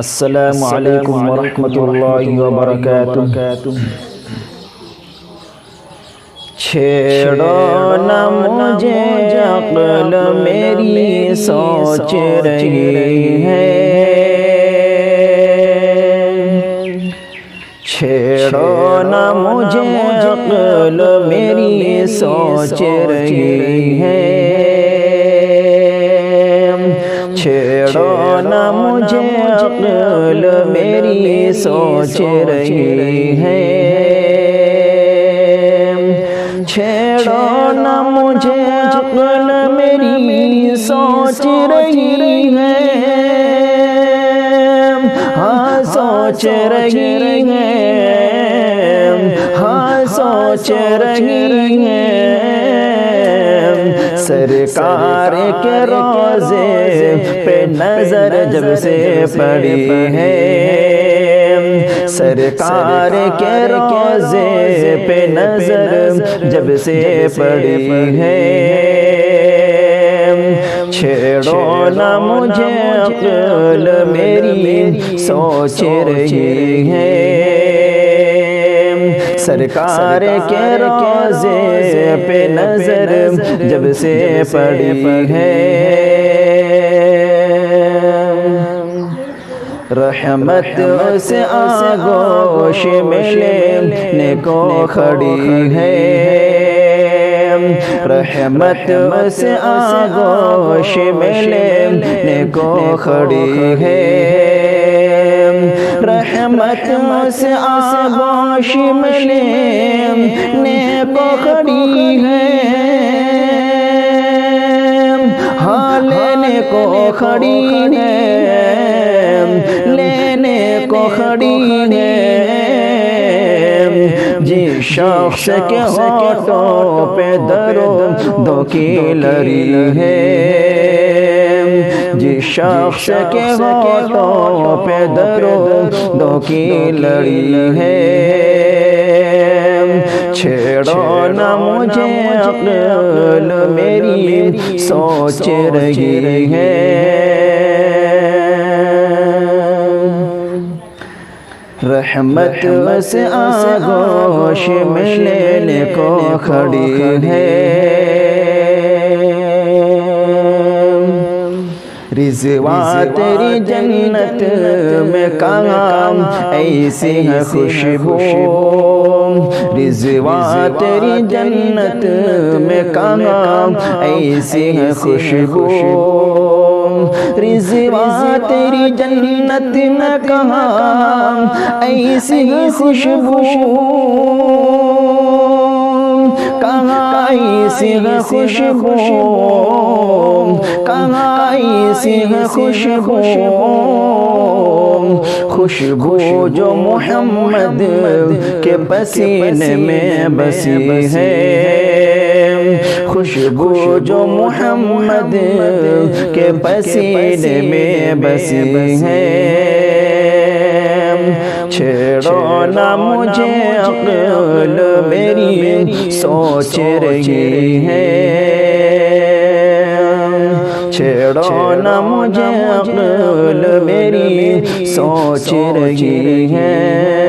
अस्सलामु अलैकुम वरहमतुल्लाहि वबरकातुह। छेड़ो न मुझे अक्ल मेरी सोच रही है, छेड़ो न मुझे अक्ल मेरी सोच रही है, छेड़ो न मुझे अक्ल मेरी सोच रही है, छेड़ो न मुझे अक्ल मेरी सोच रही है, हाँ सोच रही है, हाँ सोच रही है। सरकार के रोज़े पे नजर जब से पड़ी है, सरकार के रोज़े पे नजर जब से पड़ी है, छेड़ो न मुझे अक्ल मेरी सोच रही है, सरकार के रोज़े पे नजर जब से पड़ी है, रहमत से आगोश में लेने को खड़ी है, रहमत से आगोश में लेने को खड़ी है, रहमत से आगोश में लेने को खड़ी है, हाँ लेने को खड़ी है, लेने को खड़ी है। जिस शख्स के होठों पे दर्दों की लड़ी है, जिस शख्स के होठों पे दर्दों की लड़ी है, छेड़ो न मुझे अक्ल मेरी सोच रही है, रहमत से आगोश में लेने को खड़ी है, रिज़वा तेरी जन्नत में कहाँ ऐसी है खुशबू, रिज़वा तेरी जन्नत में कहाँ ऐसी है खुशबू, रिज़वा तेरी जन्नत में कहाँ ऐसी है खुशबू, कहाँ ऐसी है खुशबू, कहाँ ऐसी है खुशबू, खुशबू जो मोहम्मद के पसीने में बसी है, खुशबू जो मोहम्मद के पसीने में बसी है, छेड़ो न मुझे अक्ल मेरी सोच रही है, छेड़ो न मुझे अक्ल मेरी सोच रही है।